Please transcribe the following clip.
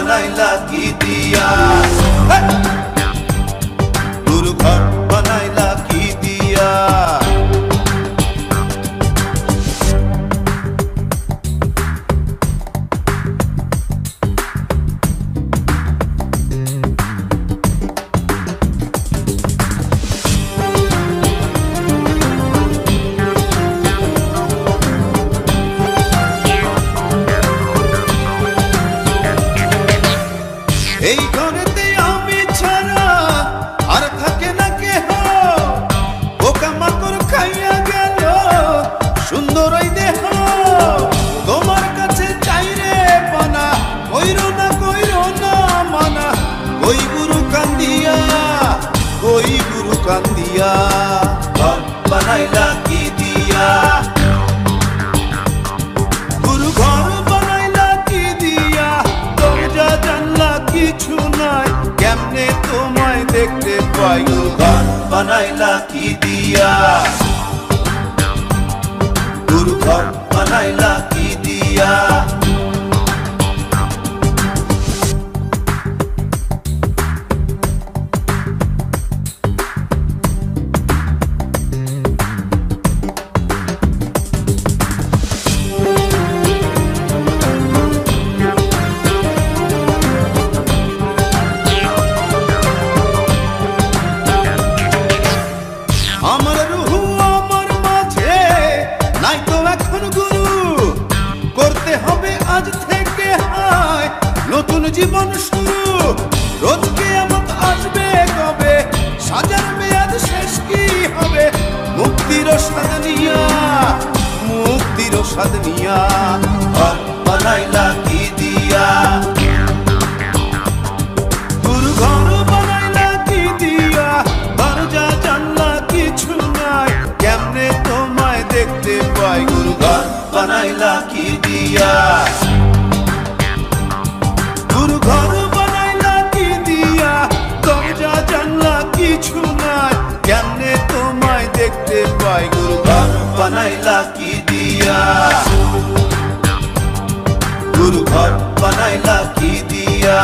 बनाइला की दिया गुरु घर बनाइला की दिया এই ঘরেতে আমি ছাড়া আর থাকে না কেহ পোকামাকড় খাইয়া গেল সুন্দর ওই দেহ তোমার কাছে চাই রে পানা কইরো না মানা ওই গুরু কান্দিয়া ঘর বানাইলা কি দিয়া গুরু ঘর বানাইলা কি দিয়া দরজা জানলা কিছু নাই কেমনে তোমায় দেখতে পাই গুরু ঘর বানাইলা কি দিয়া গুরু ঘর বানাইলা কি দিয়া আমার রুহু আমার মাঝে নাই তো এখন গুরু করতে হবে আজ থেকে হায় নতুন জীবন শুরু রোজ কিয়ামত আসবে কবে সাজার মেয়াদ শেষ কি হবে মুক্তির স্বাদ নিয়া ঘর বানাইলা কি দিয়া গুরু ঘর বানাইলা কি দিয়া দরজা জানলা কিছু নাই কেমনে তোমায় দেখতে পাই গুরু ঘর বানাইলা কি দিয়া গুরু ঘর বানাইলা কি দিয়া দরজা জানলা কিছু নাই কেমনে তোমায় দেখতে পাই গুরু ঘর বানাইলা কি দিয়া গুরু ঘর বানাইলা কি দিয়া